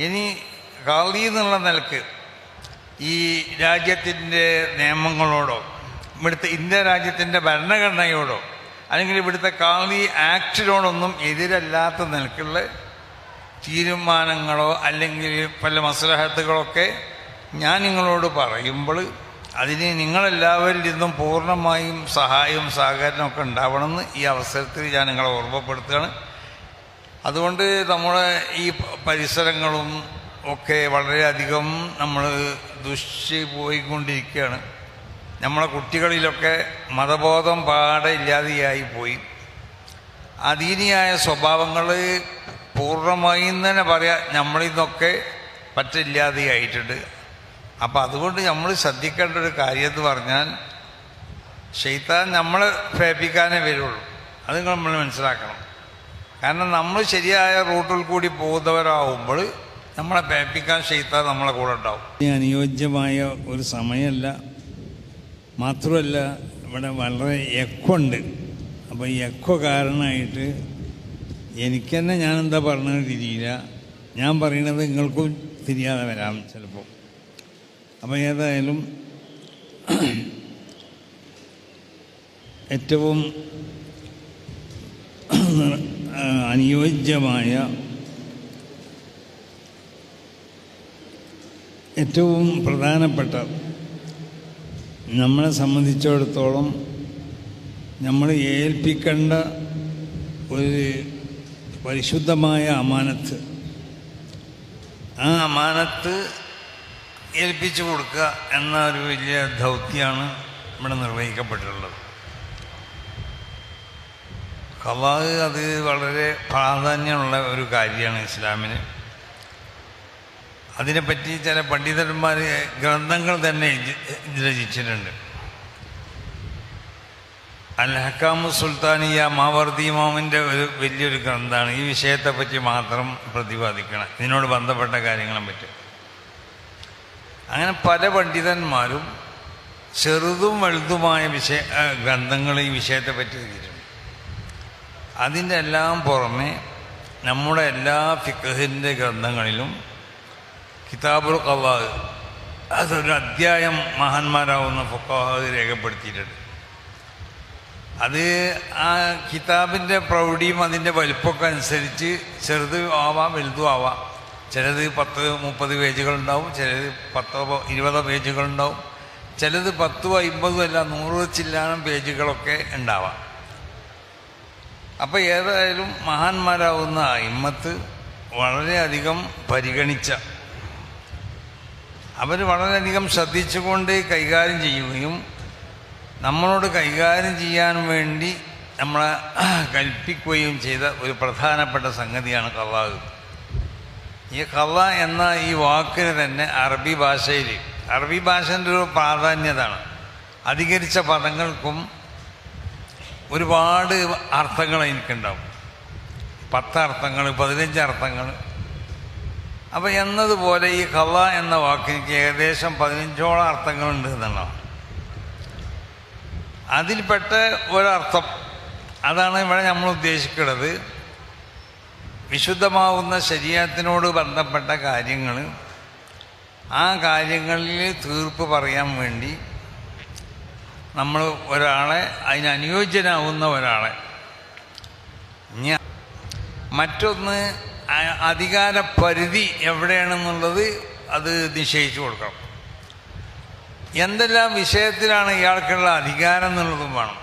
ഇനി ഖാദി എന്നുള്ള നിലക്ക് ഈ രാജ്യത്തിൻ്റെ നിയമങ്ങളോടോ ഇവിടുത്തെ ഇന്ത്യ രാജ്യത്തിൻ്റെ ഭരണഘടനയോടോ അല്ലെങ്കിൽ ഇവിടുത്തെ ഖാദി ആക്ടിനോടൊന്നും എതിരല്ലാത്ത നിലക്കുള്ള തീരുമാനങ്ങളോ അല്ലെങ്കിൽ പല മസ്ലഹത്തുകളൊക്കെ ഞാൻ നിങ്ങളോട് പറയുമ്പോൾ അതിന് നിങ്ങളെല്ലാവരിൽ നിന്നും പൂർണ്ണമായും സഹായവും സഹകരണമൊക്കെ ഉണ്ടാവണമെന്ന് ഈ അവസരത്തിൽ ഞാൻ നിങ്ങളെ ഓർമ്മപ്പെടുത്തുകയാണ്. അതുകൊണ്ട് നമ്മുടെ ഈ പരിസരങ്ങളും ഒക്കെ വളരെയധികം നമ്മൾ ദുഷിച്ച് പോയിക്കൊണ്ടിരിക്കുകയാണ്. നമ്മളെ കുട്ടികളിലൊക്കെ മതബോധം പാടെ ഇല്ലാതെയായി പോയി. അദീനിയായ സ്വഭാവങ്ങൾ പൂർണ്ണമായും തന്നെ പറയാം നമ്മളിന്നൊക്കെ പറ്റില്ലാതെയായിട്ടുണ്ട്. അപ്പം അതുകൊണ്ട് നമ്മൾ ശ്രദ്ധിക്കേണ്ട ഒരു കാര്യം എന്ന് പറഞ്ഞാൽ ശൈത്താൻ നമ്മളെ ഫേപ്പിക്കാനേ വരുള്ളൂ. അത് നമ്മൾ മനസ്സിലാക്കണം. കാരണം നമ്മൾ ശരിയായ റൂട്ടിൽ കൂടി പോകുന്നവരാകുമ്പോൾ നമ്മളെ ഫേപ്പിക്കാൻ ശൈത്താൻ നമ്മളെ കൂടെ ഉണ്ടാവും. അനുയോജ്യമായ ഒരു സമയമല്ല. മാത്രമല്ല ഇവിടെ വളരെ എക്കുണ്ട്. അപ്പോൾ ഈ എക്കോ കാരണമായിട്ട് എനിക്ക് തന്നെ ഞാനെന്താ പറഞ്ഞത് തിരിയില്ല. ഞാൻ പറയണത് നിങ്ങൾക്കും തിരിയാതെ വരാം ചിലപ്പോൾ. അപ്പോൾ ഏതായാലും ഏറ്റവും അനുയോജ്യമായ ഏറ്റവും പ്രധാനപ്പെട്ട നമ്മളെ സംബന്ധിച്ചിടത്തോളം നമ്മൾ ഏൽപ്പിക്കേണ്ട ഒരു പരിശുദ്ധമായ അമാനത്ത്, ആ അമാനത്ത് ഏൽപ്പിച്ചു കൊടുക്കുക എന്ന ഒരു വലിയ ദൗത്യമാണ് ഇവിടെ നിർവഹിക്കപ്പെട്ടിട്ടുള്ളത്. ഖളാ അത് വളരെ പ്രാധാന്യമുള്ള ഒരു കാര്യമാണ് ഇസ്ലാമിന്. അതിനെപ്പറ്റി ചില പണ്ഡിതന്മാർ ഗ്രന്ഥങ്ങൾ തന്നെ രചിച്ചിട്ടുണ്ട്. അൽ ഹക്കാമു സുൽത്താനിയ മാവർദി ഇമാമിൻ്റെ ഒരു വലിയൊരു ഗ്രന്ഥമാണ് ഈ വിഷയത്തെപ്പറ്റി മാത്രം പ്രതിപാദിക്കണം, ഇതിനോട് ബന്ധപ്പെട്ട കാര്യങ്ങളെ പറ്റി. അങ്ങനെ പല പണ്ഡിതന്മാരും ചെറുതും വലുതുമായ ഗ്രന്ഥങ്ങൾ ഈ വിഷയത്തെപ്പറ്റി എഴുതിയിട്ടുണ്ട്. അതിൻ്റെ എല്ലാം പുറമെ നമ്മുടെ എല്ലാ ഫിഖഹിൻ്റെ ഗ്രന്ഥങ്ങളിലും കിതാബുൽ ഖളാ അതൊരു അധ്യായം മഹാന്മാരാവുന്ന ഫുഖഹാ രേഖപ്പെടുത്തിയിട്ടുണ്ട്. അത് ആ കിതാബിൻ്റെ പ്രൗഢിയും അതിൻ്റെ വലിപ്പമൊക്കെ അനുസരിച്ച് ചെറുത് ആവാം വലുതും ആവാം. ചിലത് 10-30 പേജുകളുണ്ടാവും, ചിലത് 10-20 പേജുകളുണ്ടാവും, ചിലത് 10-50 അല്ല 100 ചില്ലാനം പേജുകളൊക്കെ ഉണ്ടാവാം. അപ്പോൾ ഏതായാലും മഹാന്മാരാവുന്ന അയിമ്മത്ത് വളരെയധികം പരിഗണിച്ച, അവർ വളരെയധികം ശ്രദ്ധിച്ചുകൊണ്ട് കൈകാര്യം ചെയ്യുകയും നമ്മളോട് കൈകാര്യം ചെയ്യാൻ വേണ്ടി നമ്മളെ കൽപ്പിക്കുകയും ചെയ്ത ഒരു പ്രധാനപ്പെട്ട സംഗതിയാണ് ഖളാ. ഈ ഖളാ എന്ന ഈ വാക്കിന് തന്നെ അറബി ഭാഷേൻ്റെ ഒരു പ്രാധാന്യതാണ്. അധികരിച്ച പദങ്ങൾക്കും ഒരുപാട് അർത്ഥങ്ങൾ എനിക്കുണ്ടാവും. 10 അർത്ഥങ്ങൾ, 15 അർത്ഥങ്ങൾ. അപ്പോൾ എന്നതുപോലെ ഈ ഖളാ എന്ന വാക്കിന് ഏകദേശം 15ഓളം അർത്ഥങ്ങളുണ്ട് എന്നുള്ളതാണ്. അതിൽപ്പെട്ട ഒരർത്ഥം അതാണ് ഇവിടെ നമ്മൾ ഉദ്ദേശിക്കുന്നത്. വിശുദ്ധമാവുന്ന ശരീഅത്തിനോട് ബന്ധപ്പെട്ട കാര്യങ്ങൾ, ആ കാര്യങ്ങളിൽ തീർപ്പ് പറയാൻ വേണ്ടി നമ്മൾ ഒരാളെ, അതിനനുയോജ്യനാവുന്ന ഒരാളെ. മറ്റൊന്ന് അധികാര പരിധി എവിടെയാണെന്നുള്ളത് അത് നിശ്ചയിച്ചു കൊടുക്കണം. എന്തെല്ലാം വിഷയത്തിലാണ് ഇയാൾക്കുള്ള അധികാരം എന്നുള്ളതും വേണം.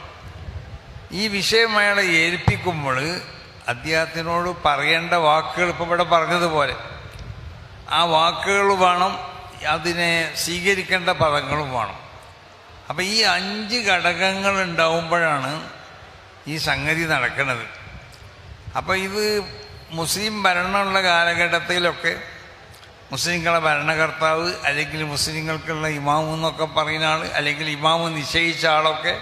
ഈ വിഷയം അയാളെ ഏൽപ്പിക്കുമ്പോൾ അദ്ദേഹത്തിനോട് പറയേണ്ട വാക്കുകൾ ഇപ്പോൾ ഇവിടെ പറഞ്ഞതുപോലെ ആ വാക്കുകൾ വേണം, അതിനെ സ്വീകരിക്കേണ്ട പദങ്ങളും വേണം. അപ്പം ഈ 5 ഘടകങ്ങൾ ഉണ്ടാവുമ്പോഴാണ് ഈ സംഗതി നടക്കുന്നത്. അപ്പോൾ ഇത് മുസ്ലിം ഭരണമുള്ള കാലഘട്ടത്തിലൊക്കെ മുസ്ലിങ്ങളെ ഭരണകർത്താവ് അല്ലെങ്കിൽ മുസ്ലിങ്ങൾക്കുള്ള ഇമാമ് എന്നൊക്കെ പറയുന്ന ആൾ, അല്ലെങ്കിൽ ഇമാമ് നിശ്ചയിച്ച ആളൊക്കെ,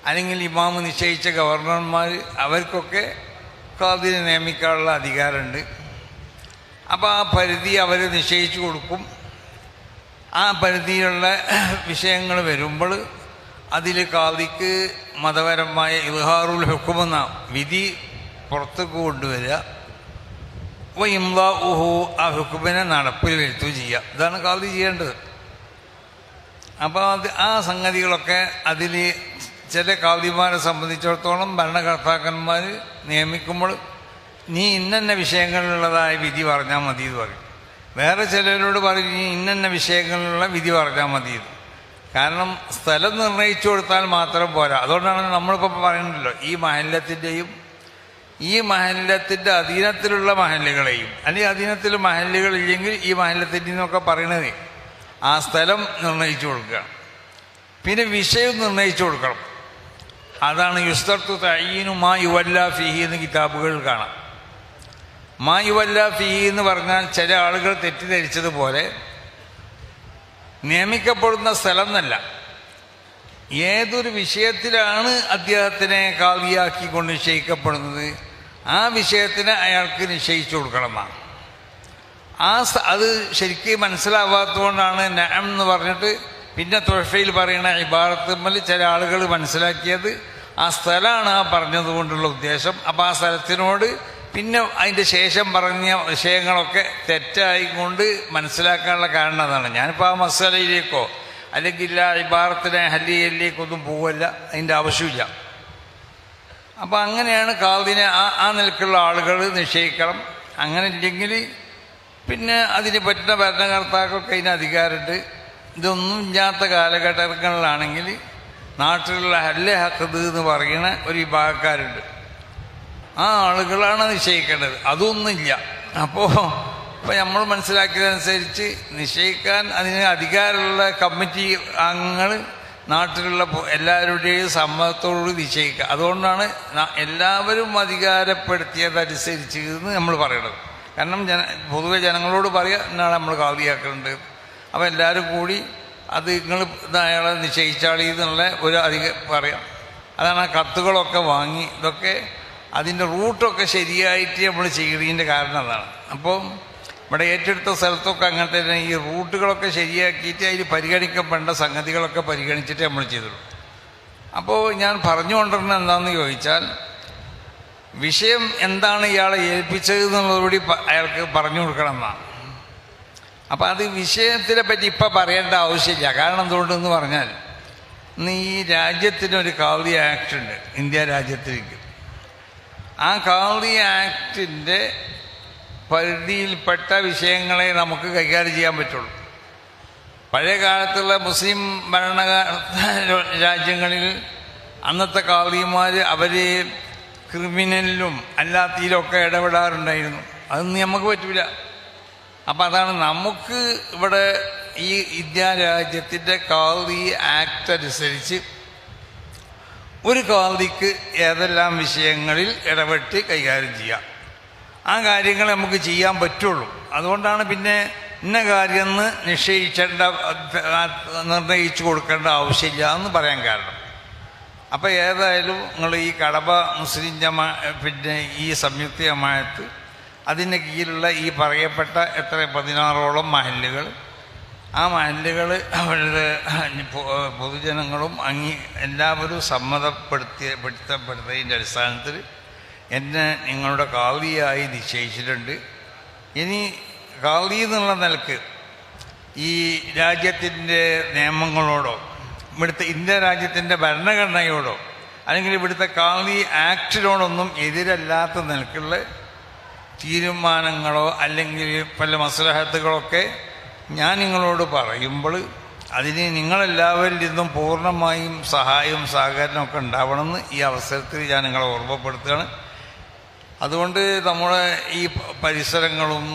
അല്ലെങ്കിൽ ഇമാമ് നിശ്ചയിച്ച ഗവർണർമാർ, അവർക്കൊക്കെ ഖാദിനെ നിയമിക്കാനുള്ള അധികാരമുണ്ട്. അപ്പോൾ ആ പരിധി അവർ നിശ്ചയിച്ചു കൊടുക്കും. ആ പരിധിയിലുള്ള വിഷയങ്ങൾ വരുമ്പോൾ അതിൽ ഖാദിക്ക് മതപരമായ ഇൽഹാറുൽ ഹുക്മെന്ന വിധി പുറത്തേക്ക് കൊണ്ടുവരിക, ഇംളാഉഹു, ആ ഹുക്മിനെ നടപ്പിൽ വരുത്തുകയും ചെയ്യുക. ഇതാണ് ഖാദി ചെയ്യേണ്ടത്. അപ്പോൾ ആ സംഗതികളൊക്കെ അതിൽ ചില ഖാദിമാരെ സംബന്ധിച്ചിടത്തോളം ഭരണകർത്താക്കന്മാർ നിയമിക്കുമ്പോൾ നീ ഇന്ന വിഷയങ്ങളിലുള്ളതായ വിധി പറഞ്ഞാൽ മതി എന്ന് പറയും. വേറെ ചിലരോട് പറയും നീ ഇന്ന വിഷയങ്ങളിലുള്ള വിധി പറഞ്ഞാൽ മതി. കാരണം സ്ഥലം നിർണ്ണയിച്ചു കൊടുത്താൽ മാത്രം പോരാ. അതുകൊണ്ടാണ് നമ്മളിപ്പോൾ പറയുന്നുണ്ടല്ലോ, ഈ മഹല്ലത്തിൻ്റെയും ഈ മഹല്ലത്തിൻ്റെ അധീനത്തിലുള്ള മഹല്ലുകളെയും, അല്ലെങ്കിൽ അധീനത്തിൽ മഹല്ലുകളില്ലെങ്കിൽ ഈ മഹല്ലത്തിൻ്റെ എന്നൊക്കെ പറയണത് ആ സ്ഥലം നിർണ്ണയിച്ചു കൊടുക്കുക. പിന്നെ വിഷയം നിർണ്ണയിച്ചു കൊടുക്കണം. അതാണ് യുസ്തർത്തു തഈനു മാ യുവല്ലാ ഫീഹി എന്ന് കിതാബുകളിൽ കാണാം. മാ യുവല്ലാ ഫീഹി എന്ന് പറഞ്ഞാൽ ചില ആളുകൾ തെറ്റിദ്ധരിച്ചതുപോലെ നിയമിക്കപ്പെടുന്ന സ്ഥലം എന്നല്ല, ഏതൊരു വിഷയത്തിലാണ് അദ്ദേഹത്തിനെ ഖാദിയാക്കിക്കൊണ്ട് നിശ്ചയിക്കപ്പെടുന്നത് ആ വിഷയത്തിന് അയാൾക്ക് നിശ്ചയിച്ചു കൊടുക്കണമെന്നാണ്. അത് ശരിക്കും മനസ്സിലാവാത്തതുകൊണ്ടാണ് നഅം എന്ന് പറഞ്ഞിട്ട് പിന്നെ തുഹഫയിൽ പറയുന്ന ഇബാറത്തുമ്മൽ ചില ആളുകൾ മനസ്സിലാക്കിയത് ആ സ്ഥലമാണ് ആ പറഞ്ഞതുകൊണ്ടുള്ള ഉദ്ദേശം. അപ്പോൾ ആ സ്ഥലത്തിനോട് പിന്നെ അതിൻ്റെ ശേഷം പറഞ്ഞ വിഷയങ്ങളൊക്കെ തെറ്റായിക്കൊണ്ട് മനസ്സിലാക്കാനുള്ള കാരണം അതാണ്. ഞാനിപ്പോൾ ആ മസാലയിലേക്കോ അല്ലെങ്കിൽ ആ ഇബാറത്തിനെ ഹല്ലിയയിലേക്കൊന്നും പോവില്ല, അതിൻ്റെ ആവശ്യമില്ല. അപ്പോൾ അങ്ങനെയാണ് ഖാദിനെ ആ നിലക്കുള്ള ആളുകൾ നിശ്ചയിക്കണം. അങ്ങനെ ഇല്ലെങ്കിൽ പിന്നെ അതിന് പറ്റുന്ന ഭരണകർത്താക്കൾക്ക് അതിന് അധികാരമുണ്ട്. ഇതൊന്നും ഇല്ലാത്ത കാലഘട്ടങ്ങളിലാണെങ്കിൽ നാട്ടിലുള്ള ഹല്ലെ ഹഖദ് എന്ന് പറയുന്ന ഒരു വിഭാഗക്കാരുണ്ട്. ആ ആളുകളാണ് നിശ്ചയിക്കേണ്ടത്. അതൊന്നുമില്ല. അപ്പോൾ നമ്മൾ മനസ്സിലാക്കിയതനുസരിച്ച് നിശ്ചയിക്കാൻ അതിന് അധികാരമുള്ള കമ്മിറ്റി അംഗങ്ങൾ നാട്ടിലുള്ള എല്ലാവരുടെയും സമ്മതത്തോടുകൂടി നിശ്ചയിക്കുക. അതുകൊണ്ടാണ് എല്ലാവരും അധികാരപ്പെടുത്തിയതനുസരിച്ച് എന്ന് നമ്മൾ പറയണത്. കാരണം പൊതുവെ ജനങ്ങളോട് പറയുക എന്നാണ് നമ്മൾ ഖാദിയാക്കുന്നുണ്ട്. അപ്പോൾ എല്ലാവരും കൂടി അത് നിങ്ങൾ അയാളെ നിശ്ചയിച്ചാളി എന്നുള്ള ഒരു പറയാം. അതാണ് ആ കത്തുകളൊക്കെ വാങ്ങി ഇതൊക്കെ അതിൻ്റെ റൂട്ടൊക്കെ ശരിയായിട്ട് നമ്മൾ ചെയ്യുന്നതിൻ്റെ കാരണം അതാണ്. അപ്പോൾ ഇവിടെ ഏറ്റെടുത്ത സ്ഥലത്തൊക്കെ അങ്ങനെ തന്നെ ഈ റൂട്ടുകളൊക്കെ ശരിയാക്കിയിട്ട് അതിൽ പരിഗണിക്കപ്പെടേണ്ട സംഗതികളൊക്കെ പരിഗണിച്ചിട്ട് നമ്മൾ ചെയ്തുള്ളൂ. അപ്പോൾ ഞാൻ പറഞ്ഞുകൊണ്ടിരുന്നത് എന്താണെന്ന് ചോദിച്ചാൽ, വിഷയം എന്താണ് ഇയാളെ ഏൽപ്പിച്ചത് എന്നുള്ളതുകൂടി അയാൾക്ക് പറഞ്ഞു കൊടുക്കണം എന്നാണ്. അപ്പം അത് വിഷയത്തിനെ പറ്റി ഇപ്പം പറയേണ്ട ആവശ്യമില്ല. കാരണം എന്തുകൊണ്ടെന്ന് പറഞ്ഞാൽ, ഇന്ന് ഈ രാജ്യത്തിനൊരു ഖാദി ആക്ട് ഉണ്ട്, ഇന്ത്യ രാജ്യത്തിലേക്ക്. ആ ഖാദി ആക്ടിൻ്റെ പരിധിയിൽപ്പെട്ട വിഷയങ്ങളെ നമുക്ക് കൈകാര്യം ചെയ്യാൻ പറ്റുള്ളൂ. പഴയ കാലത്തുള്ള മുസ്ലിം ഭരണ രാജ്യങ്ങളിൽ അന്നത്തെ ഖാദിമാർ അവർ ക്രിമിനലിലും അല്ലാത്തതിലൊക്കെ ഇടപെടാറുണ്ടായിരുന്നു. അതൊന്നും നമുക്ക് പറ്റില്ല. അപ്പം അതാണ് നമുക്ക് ഇവിടെ ഈ ഇന്ത്യ രാജ്യത്തിൻ്റെ ഖാദി ആക്ട് അനുസരിച്ച് ഒരു ഖാദിക്ക് ഏതെല്ലാം വിഷയങ്ങളിൽ ഇടപെട്ട് കൈകാര്യം ചെയ്യാം, ആ കാര്യങ്ങൾ നമുക്ക് ചെയ്യാൻ പറ്റുള്ളൂ. അതുകൊണ്ടാണ് പിന്നെ ഇന്ന കാര്യം എന്ന് നിർണയിച്ചു കൊടുക്കേണ്ട ആവശ്യമില്ല എന്ന് പറയാൻ കാരണം. അപ്പോൾ ഏതായാലും നിങ്ങൾ ഈ കടബ മുസ്ലിം പിന്നെ ഈ സംയുക്ത ജമാഅത്ത് അതിൻ്റെ കീഴിലുള്ള ഈ പറയപ്പെട്ട 16ഓളം മഹല്ലുകൾ, ആ മഹല്ലുകൾ അവരുടെ പൊതുജനങ്ങളും എല്ലാവരും സമ്മതപ്പെടുത്തപ്പെടുത്തതിൻ്റെ അടിസ്ഥാനത്തിൽ എന്നെ നിങ്ങളുടെ ഖാദിയായി നിശ്ചയിച്ചിട്ടുണ്ട്. ഇനി ഖാദി എന്നുള്ള നിലക്ക് ഈ രാജ്യത്തിൻ്റെ നിയമങ്ങളോടോ ഇവിടുത്തെ ഇന്ത്യ രാജ്യത്തിൻ്റെ ഭരണഘടനയോടോ അല്ലെങ്കിൽ ഇവിടുത്തെ ഖാദി ആക്ടിനോടൊന്നും എതിരല്ലാത്ത നിലക്കുള്ള തീരുമാനങ്ങളോ അല്ലെങ്കിൽ പല മസ്ലഹത്തുകളൊക്കെ ഞാൻ നിങ്ങളോട് പറയുമ്പോൾ അതിന് നിങ്ങളെല്ലാവരിൽ നിന്നും പൂർണ്ണമായും സഹായവും സഹകരണമൊക്കെ ഉണ്ടാവണമെന്ന് ഈ അവസരത്തിൽ ഞാൻ നിങ്ങളെ ഓർമ്മപ്പെടുത്തുകയാണ്. അതുകൊണ്ട് നമ്മുടെ ഈ പരിസരങ്ങളും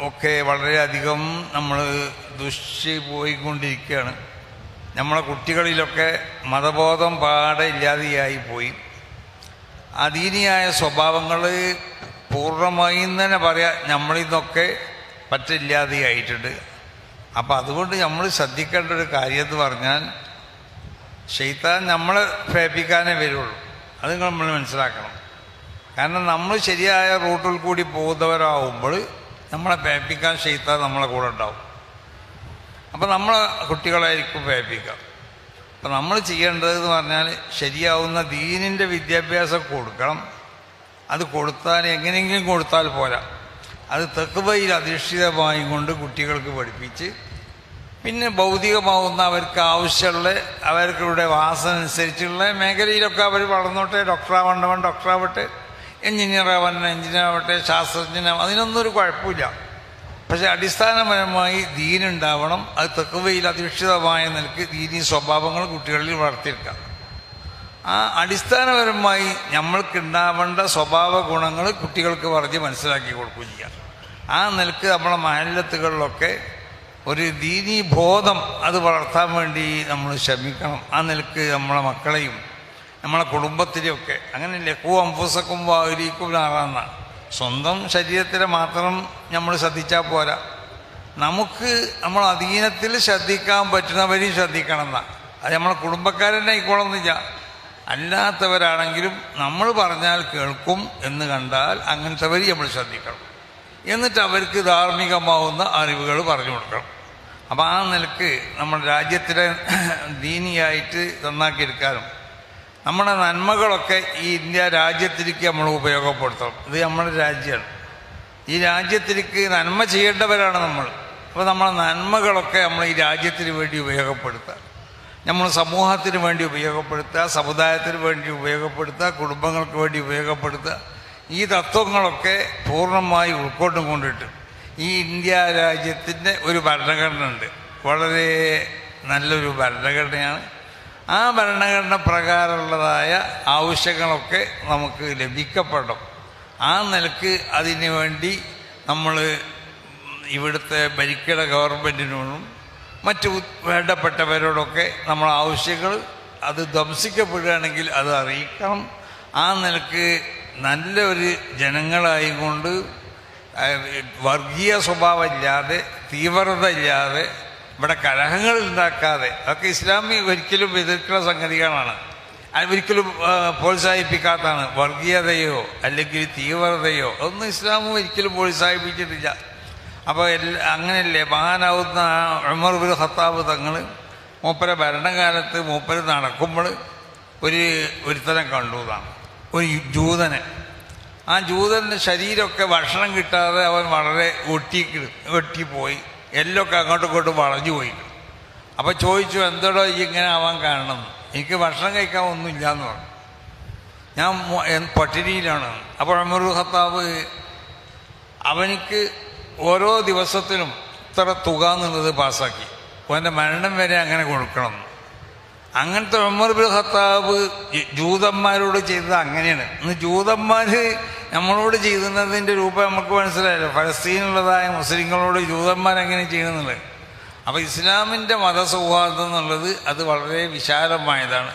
ഒക്കെ വളരെയധികം നമ്മൾ ദുഷിച്ച് പോയിക്കൊണ്ടിരിക്കുകയാണ്. നമ്മളെ കുട്ടികളിലൊക്കെ മതബോധം പാടെ ഇല്ലാതെയായി പോയി. അദീനിയായ സ്വഭാവങ്ങൾ പൂർണ്ണമായും തന്നെ പറയാം നമ്മളിന്നൊക്കെ പറ്റില്ലാതെയായിട്ടുണ്ട്. അപ്പം അതുകൊണ്ട് നമ്മൾ ശ്രദ്ധിക്കേണ്ട ഒരു കാര്യം എന്ന് പറഞ്ഞാൽ, ശൈത്താൻ നമ്മളെ പ്രേപ്പിക്കാനേ വരുള്ളൂ. അത് നമ്മൾ മനസ്സിലാക്കണം. കാരണം നമ്മൾ ശരിയായ റൂട്ടിൽ കൂടി പോകുന്നവരാകുമ്പോൾ നമ്മളെ പ്രേപ്പിക്കാൻ ശൈത്താൻ നമ്മളെ കൂടെ ഉണ്ടാവും. അപ്പം നമ്മളെ കുട്ടികളായിരിക്കും പ്രേപ്പിക്കാം. അപ്പം നമ്മൾ ചെയ്യേണ്ടതെന്ന് പറഞ്ഞാൽ ശരിയാവുന്ന ദീനിൻ്റെ വിദ്യാഭ്യാസം കൊടുക്കണം. അത് കൊടുത്താൽ എങ്ങനെയെങ്കിലും കൊടുത്താൽ പോരാ, അത് തഖ്വയിൽ അധിഷ്ഠിതമായി കൊണ്ട് കുട്ടികൾക്ക് പഠിപ്പിച്ച് പിന്നെ ഭൗതികമാവുന്ന അവർക്ക് ആവശ്യമുള്ള അവർക്കുടെ വാസന അനുസരിച്ചുള്ള മേഖലയിലൊക്കെ അവർ വളർന്നോട്ടെ, ഡോക്ടറാവണ്ടവൻ ഡോക്ടറാവട്ടെ, എഞ്ചിനീയറാവട്ടെ, ശാസ്ത്രജ്ഞനാവും, അതിനൊന്നും ഒരു കുഴപ്പമില്ല. പക്ഷെ അടിസ്ഥാനപരമായി ദീനുണ്ടാവണം. അത് തഖ്വയിൽ അധിഷ്ഠിതമായ നിലക്ക് ദീനീ സ്വഭാവങ്ങൾ കുട്ടികളിൽ വളർത്തിയെടുക്കാം. ആ അടിസ്ഥാനപരമായി നമ്മൾക്കുണ്ടാവേണ്ട സ്വഭാവ ഗുണങ്ങൾ കുട്ടികൾക്ക് പറഞ്ഞ് മനസ്സിലാക്കി കൊടുക്കുകയും ചെയ്യാം. ആ നിലക്ക് നമ്മളെ മഹല്ലത്തുകളിലൊക്കെ ഒരു ദീനീ ബോധം അത് വളർത്താൻ വേണ്ടി നമ്മൾ ശ്രമിക്കണം. ആ നിലക്ക് നമ്മളെ മക്കളെയും നമ്മളെ കുടുംബത്തിലെയൊക്കെ അങ്ങനെയല്ലേ കൂ അംഫുസക്കും വാഹരിക്കും നാറാന്ന സ്വന്തം ശരീരത്തിനെ മാത്രം നമ്മൾ ശ്രദ്ധിച്ചാൽ പോരാ, നമുക്ക് നമ്മൾ അധീനത്തിൽ ശ്രദ്ധിക്കാൻ പറ്റുന്നവരെയും ശ്രദ്ധിക്കണം എന്നാണ്. അത് നമ്മളെ കുടുംബക്കാരനെ ആയിക്കോളന്നില്ല, അല്ലാത്തവരാണെങ്കിലും നമ്മൾ പറഞ്ഞാൽ കേൾക്കും എന്ന് കണ്ടാൽ അങ്ങനത്തെവരെയും നമ്മൾ ശ്രദ്ധിക്കണം. എന്നിട്ട് അവർക്ക് ധാർമ്മികമാവുന്ന അറിവുകൾ പറഞ്ഞു കൊടുക്കണം. അപ്പം ആ നിലക്ക് നമ്മുടെ രാജ്യത്തിനെ ദീനിയായിട്ട് നന്നാക്കിയെടുക്കാനും നമ്മുടെ നന്മകളൊക്കെ ഈ ഇന്ത്യ രാജ്യത്തിലേക്ക് നമ്മൾ ഉപയോഗപ്പെടുത്തണം. ഇത് നമ്മുടെ രാജ്യമാണ്. ഈ രാജ്യത്തിലേക്ക് നന്മ ചെയ്യേണ്ടവരാണ് നമ്മൾ. അപ്പോൾ നമ്മളെ നന്മകളൊക്കെ നമ്മൾ ഈ രാജ്യത്തിന് വേണ്ടി ഉപയോഗപ്പെടുത്തുക, നമ്മൾ സമൂഹത്തിന് വേണ്ടി ഉപയോഗപ്പെടുത്തുക, സമുദായത്തിന് വേണ്ടി ഉപയോഗപ്പെടുത്തുക, കുടുംബങ്ങൾക്ക് വേണ്ടി ഉപയോഗപ്പെടുത്തുക. ഈ തത്വങ്ങളൊക്കെ പൂർണ്ണമായി ഉൾക്കൊണ്ടുകൊണ്ടിട്ട് ഈ ഇന്ത്യ രാജ്യത്തിൻ്റെ ഒരു ഭരണഘടന ഉണ്ട്, വളരെ നല്ലൊരു ഭരണഘടനയാണ്. ആ ഭരണഘടന പ്രകാരമുള്ളതായ ആവശ്യങ്ങളൊക്കെ നമുക്ക് ലഭിക്കപ്പെടണം. ആ നിലക്ക് അതിനു വേണ്ടി നമ്മൾ ഇവിടുത്തെ ഭരിക്കുന്ന ഗവൺമെൻറ്റിനോടും മറ്റു വേണ്ടപ്പെട്ടവരോടൊക്കെ നമ്മളെ ആവശ്യങ്ങൾ അത് ധ്വംസിക്കപ്പെടുകയാണെങ്കിൽ അത് അറിയിക്കണം. ആ നിലക്ക് നല്ലൊരു ജനങ്ങളായിക്കൊണ്ട് വർഗീയ സ്വഭാവമില്ലാതെ തീവ്രത ഇല്ലാതെ ഇവിടെ കലഹങ്ങൾ ഉണ്ടാക്കാതെ, അതൊക്കെ ഇസ്ലാമിക ഒരിക്കലും എതിർക്കുന്ന സംഗതികളാണ്, ഒരിക്കലും പ്രോത്സാഹിപ്പിക്കാത്തതാണ്. വർഗീയതയോ അല്ലെങ്കിൽ തീവ്രതയോ ഒന്നും ഇസ്ലാം ഒരിക്കലും പ്രോത്സാഹിപ്പിച്ചിട്ടില്ല. അപ്പോൾ അങ്ങനെയല്ലേ മഹാനാവുന്ന ഉമർ ഇബ്നു ഖത്താബ് തങ്ങൾ മൂപ്പരെ ഭരണകാലത്ത് മൂപ്പര് നടക്കുമ്പോൾ ഒരുത്തനെ കണ്ടുതാണ്, ഒരു ജൂതനെ. ആ ജൂതൻ്റെ ശരീരമൊക്കെ ഭക്ഷണം കിട്ടാതെ അവൻ വളരെ ഒട്ടിപ്പോയി, എല്ലൊക്കെ അങ്ങോട്ടും ഇങ്ങോട്ടും വളഞ്ഞു പോയി. അപ്പോൾ ചോദിച്ചു, എന്തോടോ ഇങ്ങനെ ആവാൻ കാരണം? എനിക്ക് ഭക്ഷണം കഴിക്കാൻ ഒന്നുമില്ല എന്ന് പറഞ്ഞു, ഞാൻ പട്ടിണിയിലാണ്. അപ്പോൾ ഉമർ ഖത്താബ് അവനിക്ക് ഓരോ ദിവസത്തിനും ഇത്ര തുക എന്നുള്ളത് പാസ്സാക്കി, അവൻ്റെ മരണം വരെ അങ്ങനെ കൊടുക്കണം. അങ്ങനത്തെ ഉമർ ഇബ്നു ഖത്താബ് ജൂതന്മാരോട് ചെയ്തത് അങ്ങനെയാണ്. ഇന്ന് ജൂതന്മാർ നമ്മളോട് ചെയ്യുന്നതിൻ്റെ രൂപം നമുക്ക് മനസ്സിലായല്ലോ. ഫലസ്തീനുള്ളതായ മുസ്ലിങ്ങളോട് ജൂതന്മാരെങ്ങനെ ചെയ്യണമെന്നുള്ളത്. അപ്പോൾ ഇസ്ലാമിൻ്റെ മതസൗഹാർദ്ദം എന്നുള്ളത് അത് വളരെ വിശാലമായതാണ്.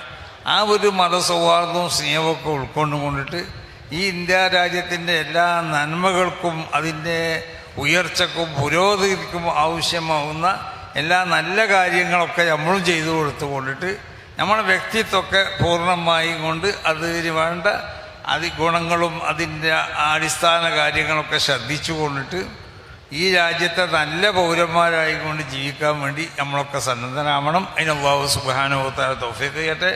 ആ ഒരു മതസൗഹാർദ്ദവും സ്നേഹമൊക്കെ ഉൾക്കൊണ്ടുകൊണ്ടിട്ട് ഈ ഇന്ത്യ രാജ്യത്തിൻ്റെ എല്ലാ നന്മകൾക്കും അതിൻ്റെ ഉയർച്ചക്കും പുരോഗതിക്കും ആവശ്യമാവുന്ന എല്ലാ നല്ല കാര്യങ്ങളൊക്കെ നമ്മളും ചെയ്തു കൊടുത്തുകൊണ്ടിട്ട് നമ്മുടെ വ്യക്തിത്വമൊക്കെ പൂർണ്ണമായി കൊണ്ട് അതിന് വേണ്ട ഗുണങ്ങളും അതിൻ്റെ അടിസ്ഥാന കാര്യങ്ങളൊക്കെ ശ്രദ്ധിച്ചു കൊണ്ടിട്ട് ഈ രാജ്യത്തെ നല്ല പൗരന്മാരായിക്കൊണ്ട് ജീവിക്കാൻ വേണ്ടി നമ്മളൊക്കെ സന്നദ്ധരാവണം. അതിന് അല്ലാഹു സുബ്ഹാനഹു വ തആല തൗഫീഖ് ചെയ്യട്ടെ.